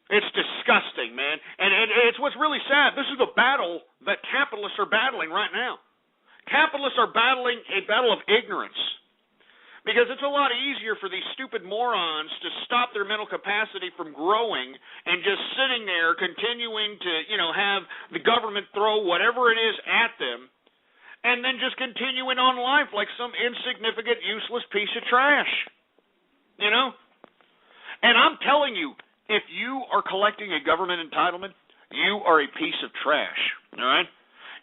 It's disgusting, man. And it's what's really sad. This is the battle that capitalists are battling right now. Capitalists are battling a battle of ignorance. Because it's a lot easier for these stupid morons to stop their mental capacity from growing and just sitting there continuing to, have the government throw whatever it is at them and then just continuing on life like some insignificant, useless piece of trash. And I'm telling you, if you are collecting a government entitlement, you are a piece of trash, all right?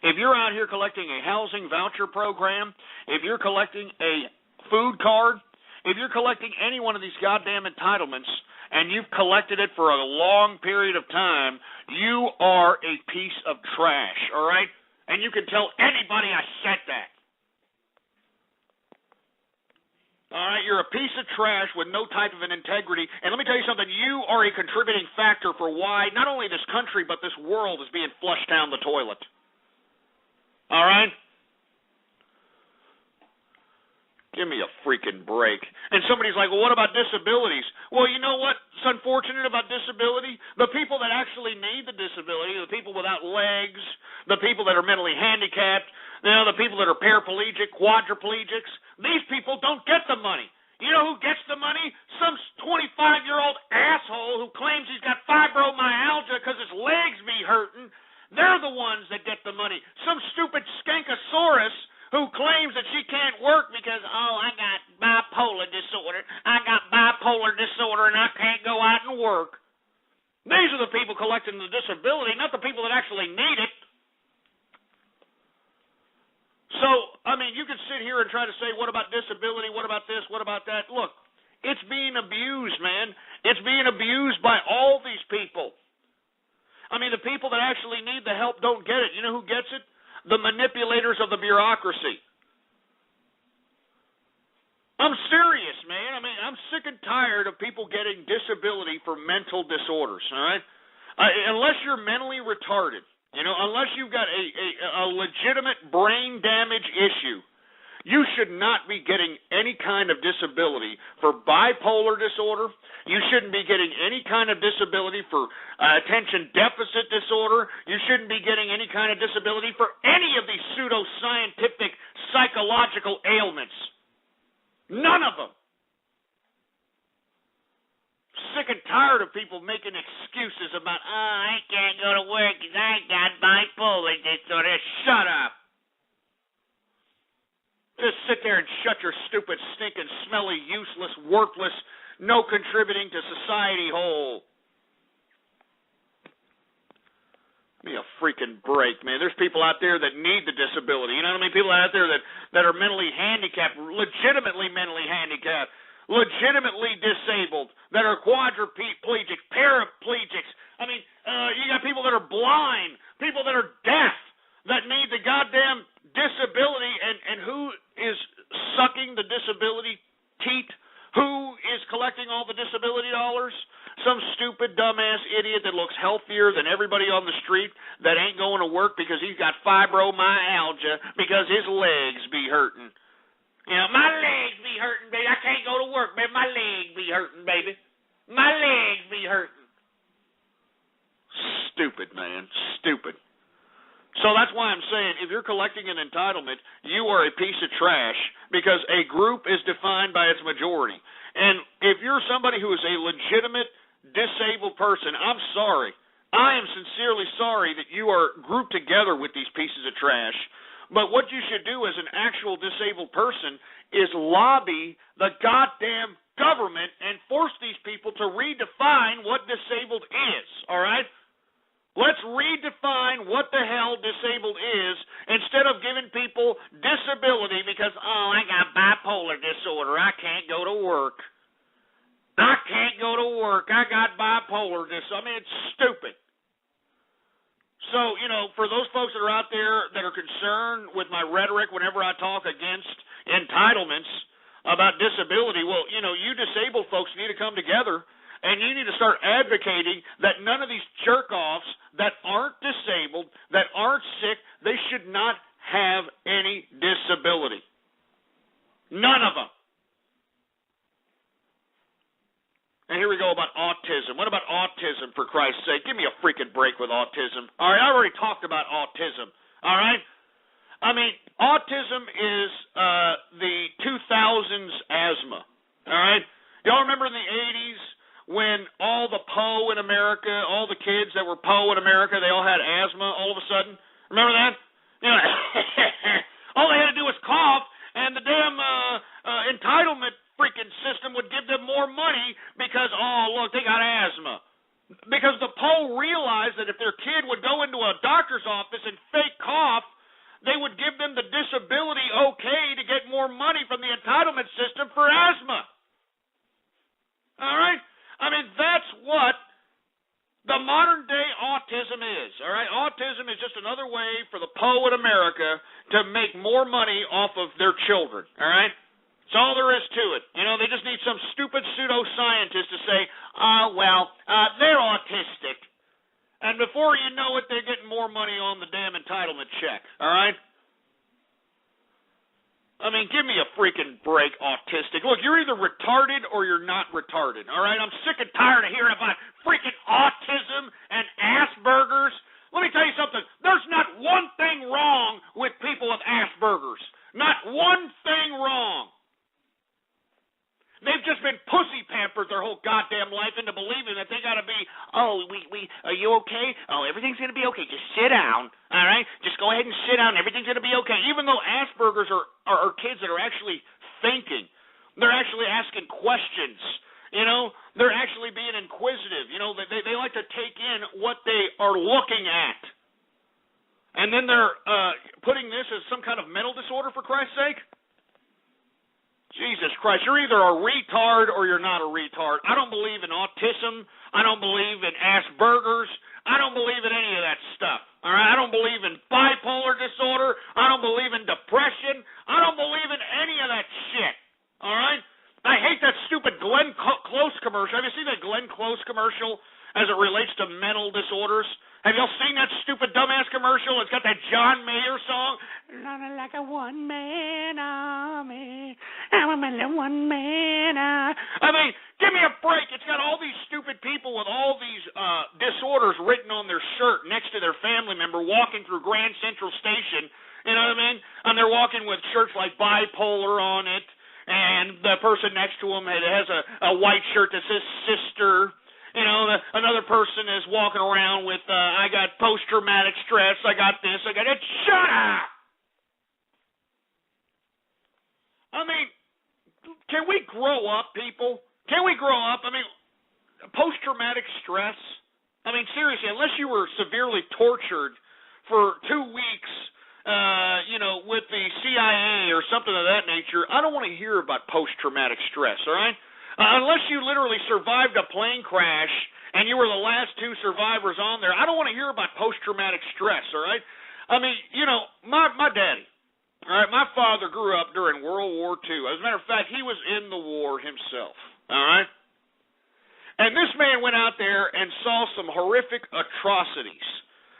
If you're out here collecting a housing voucher program, if you're collecting a food card, if you're collecting any one of these goddamn entitlements and you've collected it for a long period of time, you are a piece of trash, all right? And you can tell anybody I said that. All right, you're a piece of trash with no type of an integrity. And let me tell you something, you are a contributing factor for why not only this country but this world is being flushed down the toilet. All right? Give me a freaking break. And somebody's like, well, what about disabilities? Well, you know what's unfortunate about disability? The people that actually need the disability, the people without legs, the people that are mentally handicapped, the people that are paraplegic, quadriplegics, these people don't get the money. You know who gets the money? Some 25-year-old asshole who claims he's got fibromyalgia because his legs be hurting. They're the ones that get the money. Some stupid skankosaurus who claims that she can't work because, I got bipolar disorder. I got bipolar disorder and I can't go out and work. These are the people collecting the disability, not the people that actually need it. So, you can sit here and try to say, what about disability? What about this? What about that? Look, it's being abused, man. It's being abused by all these people. The people that actually need the help don't get it. You know who gets it? The manipulators of the bureaucracy. I'm serious, man. I'm sick and tired of people getting disability for mental disorders, all right? Unless you're mentally retarded, unless you've got a legitimate brain damage issue, you should not be getting any kind of disability for bipolar disorder. You shouldn't be getting any kind of disability for attention deficit disorder. You shouldn't be getting any kind of disability for any of these pseudoscientific psychological ailments. None of them. Sick and tired of people making excuses about, I can't go to work because I got bipolar disorder. Shut up. Just sit there and shut your stupid, stinking, smelly, useless, worthless, no contributing to society hole. Give me a freaking break, man. There's people out there that need the disability. You know what I mean? People out there that are mentally handicapped, legitimately mentally handicapped, legitimately disabled, that are quadriplegics, paraplegics. You got people that are blind, people that are deaf, that need the goddamn disability, and who is sucking the disability teat? Who is collecting all the disability dollars? Some stupid, dumbass idiot that looks healthier than everybody on the street that ain't going to work because he's got fibromyalgia because his legs be hurting. My legs be hurting, baby. I can't go to work, baby. My legs be hurting, baby. My legs be hurting. Stupid, man. Stupid. So that's why I'm saying if you're collecting an entitlement, you are a piece of trash because a group is defined by its majority. And if you're somebody who is a legitimate disabled person, I'm sorry. I am sincerely sorry that you are grouped together with these pieces of trash. But what you should do as an actual disabled person is lobby the goddamn government and force these people to redefine what disabled is, all right? Let's redefine what the hell disabled is instead of giving people disability because, I got bipolar disorder. I can't go to work. I can't go to work. I got bipolar disorder. It's stupid. So, for those folks that are out there that are concerned with my rhetoric whenever I talk against entitlements about disability, well, you disabled folks need to come together. And you need to start advocating that none of these jerk-offs that aren't disabled, that aren't sick, they should not have any disability. None of them. And here we go about autism. What about autism? autism, for Christ's sake. Give me a freaking break with autism. All right, I already talked about autism. All right? I mean, autism is the 2000s asthma. All right? Y'all remember in the 80s when all the PO in America, all the kids that were PO in America, they all had asthma all of a sudden? Remember that? You know, all they had to do was cough, and the damn entitlement freaking system would give them more money because, oh, look, they got asthma. Because the PO realized that if their kid would go into a doctor's office and fake cough, they would give them the disability okay to get more money from the entitlement system for asthma. All right? I mean, that's what the modern day autism is. All right? Autism is just another way for the PO in America to make more money off of their children. All right? That's all there is to it. You know, they just need some stupid pseudoscientist to say, they're autistic. And before you know it, they're getting more money on the damn entitlement check. All right? I mean, give me a freaking break, autistic. Look, you're either retarded or you're not retarded. All right? I'm sick and tired of hearing about freaking autism and Asperger's. Let me tell you something. There's not one thing wrong with people with Asperger's. Not one thing wrong. They've just been pussy pampered their whole goddamn life into believing that they got to be, are you okay? Oh, everything's going to be okay. Just sit down, all right? Just go ahead and sit down. Everything's going to be okay. Even though Asperger's are kids that are actually thinking. They're actually asking questions. You know, they're actually being inquisitive. You know, they like to take in what they are looking at. And then they're putting this as some kind of mental disorder, for Christ's sake. Jesus Christ, you're either a retard or you're not a retard. I don't believe in autism. I don't believe in Asperger's. I don't believe in any of that stuff. All right? I don't believe in bipolar disorder. I don't believe in depression. I don't believe in any of that shit. All right? I hate that stupid Glenn Close commercial. Have you seen that Glenn Close commercial as it relates to mental disorders? Have y'all seen that stupid dumbass commercial? It's got that John Mayer song. Running like a one-man army. I'm a one-man army. I mean, give me a break. It's got all these stupid people with all these disorders written on their shirt next to their family member walking through Grand Central Station. You know what I mean? And they're walking with shirts like bipolar on it. And the person next to them has a white shirt that says sister. You know, another person is walking around with, I got post-traumatic stress, I got this, I got that. Shut up! I mean, can we grow up, people? Can we grow up? I mean, post-traumatic stress? I mean, seriously, unless you were severely tortured for 2 weeks, with the CIA or something of that nature, I don't want to hear about post-traumatic stress, all right? Unless you literally survived a plane crash and you were the last two survivors on there, I don't want to hear about post-traumatic stress, all right? I mean, my daddy, all right, my father grew up during World War II. As a matter of fact, he was in the war himself, all right? And this man went out there and saw some horrific atrocities.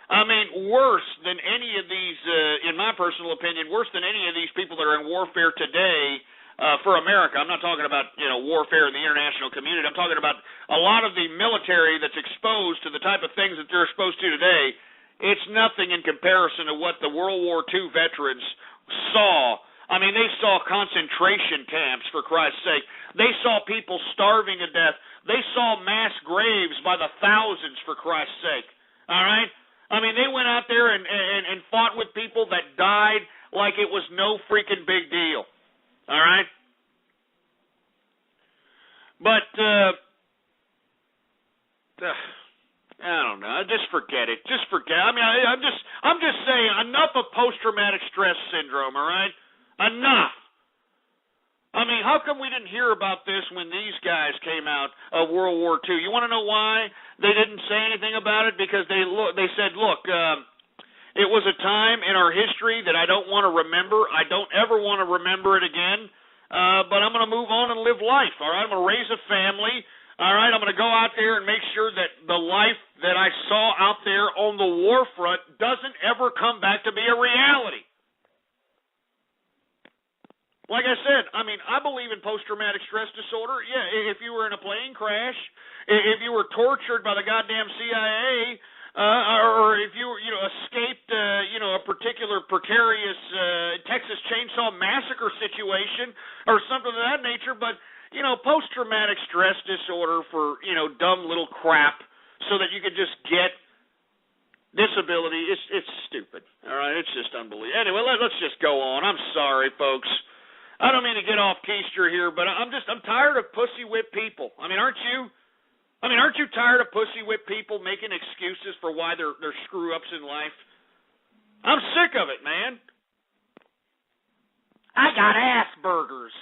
I mean, worse than any of these, in my personal opinion, worse than any of these people that are in warfare today. For America. I'm not talking about, warfare in the international community. I'm talking about a lot of the military that's exposed to the type of things that they're exposed to today. It's nothing in comparison to what the World War II veterans saw. I mean, they saw concentration camps, for Christ's sake. They saw people starving to death. They saw mass graves by the thousands, for Christ's sake. All right? I mean, they went out there and fought with people that died like it was no freaking big deal. All right, but I don't know. Just forget it. Just forget. I mean, I'm just saying. Enough of post-traumatic stress syndrome. All right, enough. I mean, how come we didn't hear about this when these guys came out of World War II? You want to know why they didn't say anything about it? Because they said, look. It was a time in our history that I don't want to remember. I don't ever want to remember it again. But I'm going to move on and live life, all right? I'm going to raise a family, all right? I'm going to go out there and make sure that the life that I saw out there on the war front doesn't ever come back to be a reality. Like I said, I mean, I believe in post-traumatic stress disorder. Yeah, if you were in a plane crash, if you were tortured by the goddamn CIA, or if you escaped, a particular precarious Texas Chainsaw Massacre situation or something of that nature. But post-traumatic stress disorder for dumb little crap, so that you could just get disability. It's stupid. All right, it's just unbelievable. Anyway, let's just go on. I'm sorry, folks. I don't mean to get off keister here, but I'm tired of pussy whip people. I mean, aren't you? I mean, aren't you tired of pussy whip people making excuses for why they're screw ups in life? I'm sick of it, man. I got Asperger's,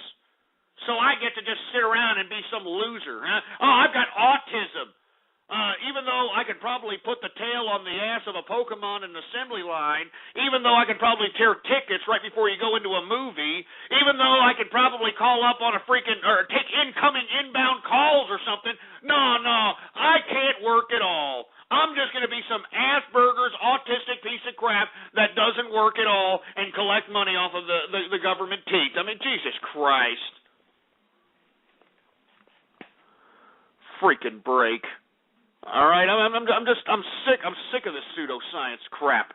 so I get to just sit around and be some loser. Huh? Oh, I've got autism. Even though I could probably put the tail on the ass of a Pokemon in an assembly line, even though I could probably tear tickets right before you go into a movie, even though I could probably call up on a or take inbound calls or something, no, I can't work at all. I'm just going to be some Asperger's autistic piece of crap that doesn't work at all and collect money off of the government teeth. I mean, Jesus Christ. Freaking break. All right, I'm sick of this pseudoscience crap.